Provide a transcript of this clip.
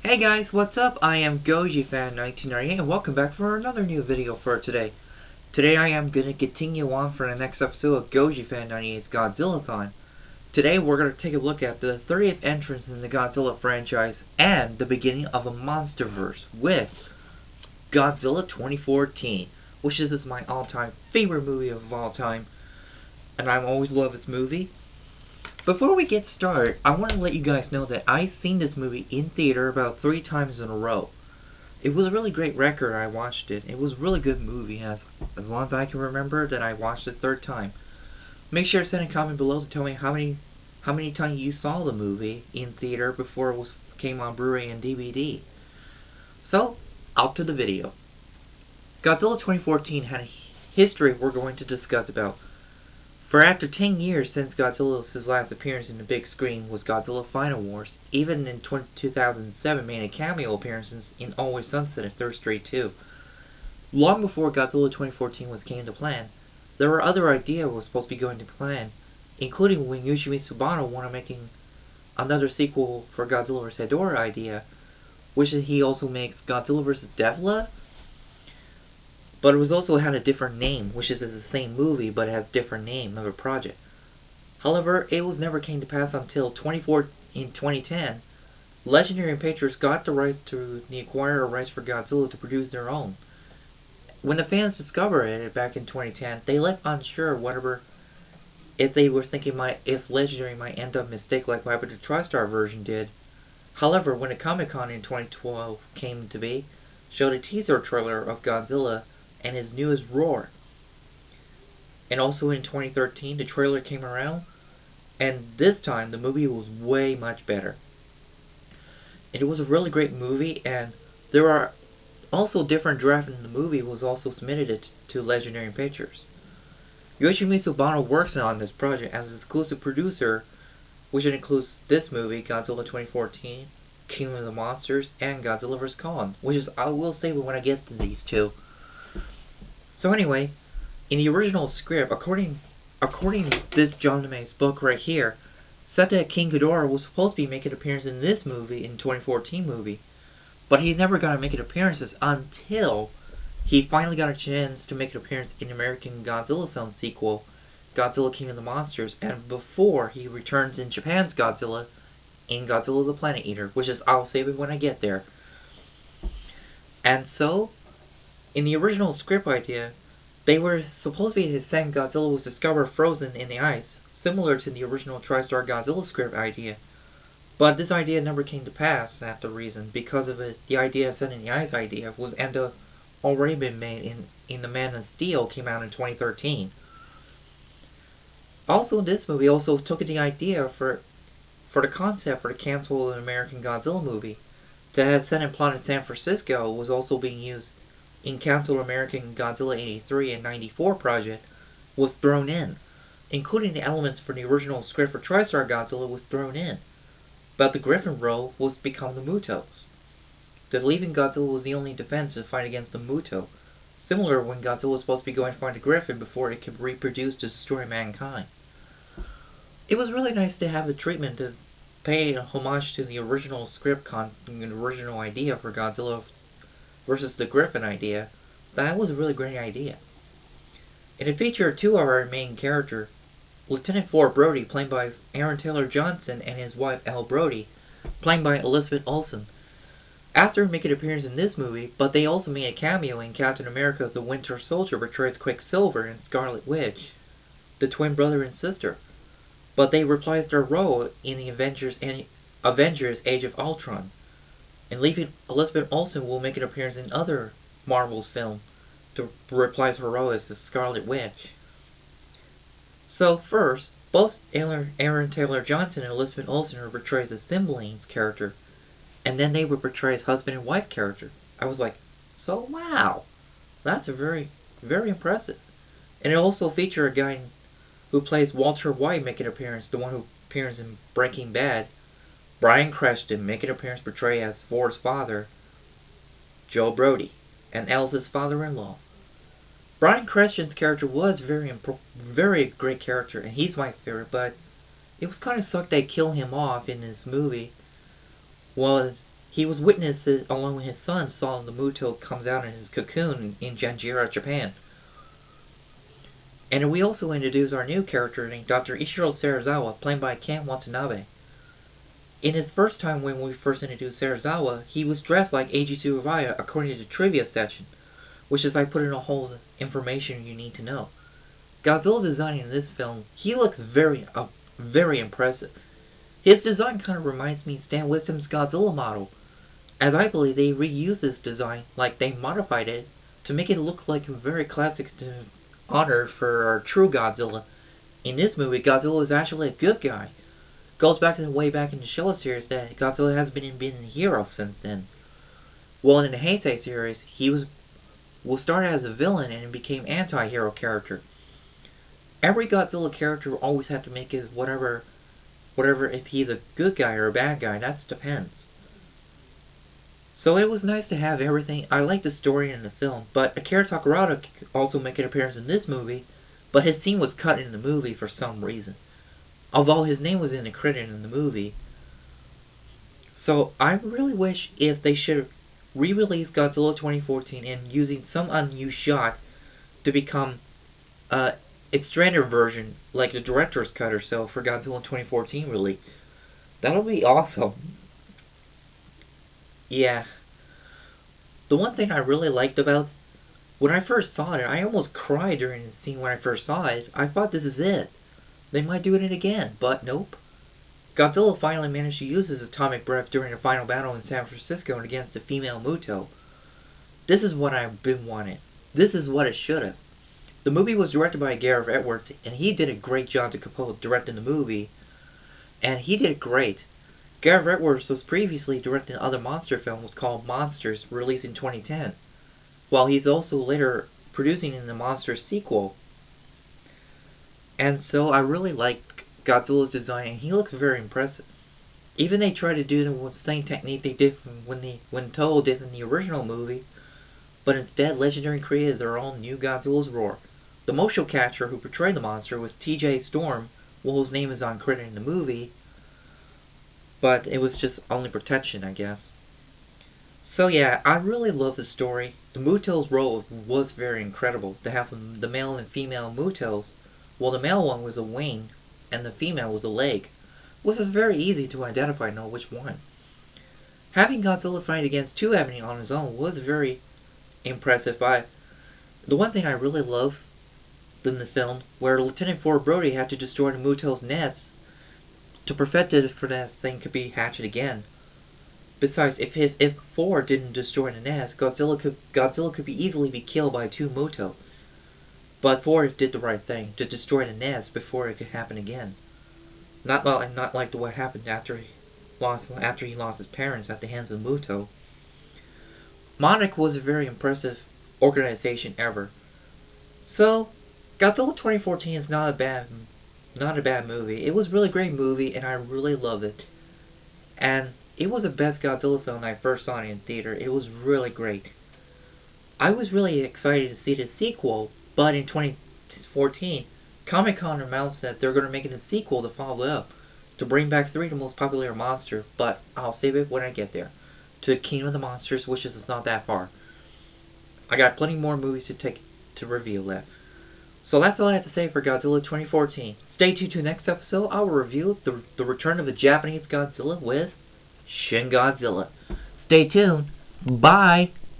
Hey guys, what's up? I am GojiFan98's and welcome back for another new video for today. Today I am going to continue on for the next episode of GojiFan98's Godzilla-Thon. Today we're going to take a look at the 30th entrance in the Godzilla franchise and the beginning of a MonsterVerse with Godzilla 2014, which is my all-time favorite movie of all time, and I've always loved this movie. Before we get started, I want to let you guys know that I've seen this movie in theater about 3 times in a row. It was a really great record. I watched it. It was a really good movie, as long as I can remember that I watched it 3rd time. Make sure to send a comment below to tell me how many times you saw the movie in theater before it came on Blu-ray and DVD. So, out to the video. Godzilla 2014 had a history we're going to discuss about. For after 10 years since Godzilla's last appearance in the big screen was Godzilla Final Wars, even in 2007 made a cameo appearances in Always Sunset and Third Street 2. Long before Godzilla 2014 came to plan, there were other ideas was supposed to be going to plan, including when Yoshimi Subano wanted making another sequel for Godzilla vs. Ghidorah idea, which he also makes Godzilla vs. Deathla. But it was also had a different name, which is the same movie, but it has a different name of a project. However, it never came to pass until in 2010, Legendary Pictures got the rights to the acquire rights for Godzilla to produce their own. When the fans discovered it back in 2010, they left unsure whatever if they were thinking if Legendary might end up mistake like what the TriStar version did. However, when the Comic-Con in 2012 came to be, showed a teaser trailer of Godzilla and his newest roar. And also in 2013 the trailer came around, and this time the movie was way much better. And it was a really great movie, and there are also different drafts in the movie was also submitted to Legendary Pictures. Yoshimi Subano works on this project as an exclusive producer, which includes this movie, Godzilla 2014, King of the Monsters, and Godzilla vs. Kong, which is I will say when I get to these two. So anyway, in the original script, according to this John LeMay's book right here, said that King Ghidorah was supposed to be making an appearance in this movie, in 2014 movie, but he never got to make appearances until he finally got a chance to make an appearance in the American Godzilla film sequel, Godzilla King of the Monsters, and before he returns in Japan's Godzilla, in Godzilla the Planet Eater, which is I'll save it when I get there. And so, in the original script idea, they were supposed to be saying Godzilla was discovered frozen in the ice, similar to the original TriStar Godzilla script idea. But this idea never came to pass at the reason, because of it, the idea set in the ice idea was already been made in The Man of Steel, came out in 2013. Also, this movie also took the idea for the concept for the canceled American Godzilla movie that had set in plot in San Francisco was also being used in canceled American Godzilla 83 and 94 project was thrown in, including the elements for the original script for TriStar Godzilla was thrown in, but the Griffin role was to become the Mutos. The leaving Godzilla was the only defense to fight against the Muto, similar when Godzilla was supposed to be going to find the Griffin before it could reproduce to destroy mankind. It was really nice to have the treatment to pay homage to the original script the original idea for Godzilla versus the Griffin idea. That was a really great idea. And it featured 2 of our main characters, Lieutenant Ford Brody, played by Aaron Taylor Johnson, and his wife Elle Brody, played by Elizabeth Olsen. After making an appearance in this movie, but they also made a cameo in Captain America the Winter Soldier portrays Quicksilver and Scarlet Witch, the twin brother and sister. But they reprised their role in the Avengers Age of Ultron. And leaving Elizabeth Olsen will make an appearance in other Marvel's film to reprise her role as the Scarlet Witch. So first, both Aaron Taylor Johnson and Elizabeth Olsen will portray as siblings character, and then they would portray as husband and wife character. I was like, so wow, that's a very, very impressive. And it also featured a guy who plays Walter White make an appearance, the one who appears in Breaking Bad. Brian Creston make an appearance portrayed as Ford's father, Joe Brody, and Elsa's father-in-law. Brian Creston's character was very great character, and he's my favorite, but it was kind of sucked they kill him off in this movie. Well, he was witnesses along with his son saw the Muto comes out in his cocoon in Janjira, Japan. And we also introduce our new character named Dr. Ishiro Serizawa, played by Ken Watanabe. In his first time when we first introduced Serizawa, he was dressed like Eiji Tsurubaya according to the trivia section, which is I put in a whole information you need to know. Godzilla's design in this film, he looks very impressive. His design kind of reminds me of Stan Winston's Godzilla model, as I believe they reused this design, like they modified it, to make it look like a very classic honor for our true Godzilla. In this movie, Godzilla is actually a good guy. Goes back to the way back in the Showa series that Godzilla has been a hero since then. Well, in the Heisei series, he started as a villain and became anti-hero character. Every Godzilla character always had to make it whatever if he's a good guy or a bad guy, that depends. So it was nice to have everything. I like the story in the film, but Akira Takarada also make an appearance in this movie, but his scene was cut in the movie for some reason. Although his name was in the credit in the movie. So I really wish if they should re-release Godzilla 2014 and using some unused shot to become its standard version, like the director's cut or so for Godzilla 2014 release. That'll be awesome. Yeah. The one thing I really liked about when I first saw it, I almost cried during the scene when I first saw it. I thought this is it. They might do it again, but nope. Godzilla finally managed to use his atomic breath during the final battle in San Francisco against the female Muto. This is what I've been wanting. This is what it should have. The movie was directed by Gareth Edwards, and he did a great job to compose directing the movie. And he did it great. Gareth Edwards was previously directing other monster films called Monsters, released in 2010, while he's also later producing in the Monsters sequel. And so I really like Godzilla's design, and he looks very impressive. Even they try to do the same technique they did when Toho did in the original movie, but instead Legendary created their own new Godzilla's Roar. The motion capture who portrayed the monster was T.J. Storm, whose name is on credit in the movie, but it was just only protection, I guess. So yeah, I really love the story. The Muto's role was very incredible, to have the male and female Mutos. Well, the male one was a wing, and the female was a leg. It was very easy to identify and know which one. Having Godzilla fight against two enemy on his own was very impressive. But the one thing I really love in the film, where Lieutenant Ford Brody had to destroy the Muto's nest to prevent it for that thing could be hatched again. Besides, if Ford didn't destroy the nest, Godzilla could easily be killed by two Muto. But Ford did the right thing to destroy the nest before it could happen again. Not like what happened after he lost his parents at the hands of Muto. Monarch was a very impressive organization ever. So, Godzilla 2014 is not a bad movie. It was a really great movie, and I really loved it. And it was the best Godzilla film I first saw in theater. It was really great. I was really excited to see the sequel, but in 2014, Comic-Con announced that they're going to make it a sequel to follow up, to bring back 3 of the most popular monsters, but I'll save it when I get there. To Kingdom of the Monsters, which is not that far. I got plenty more movies to reveal that. So that's all I have to say for Godzilla 2014. Stay tuned to the next episode. I will review the return of the Japanese Godzilla with Shin Godzilla. Stay tuned. Bye!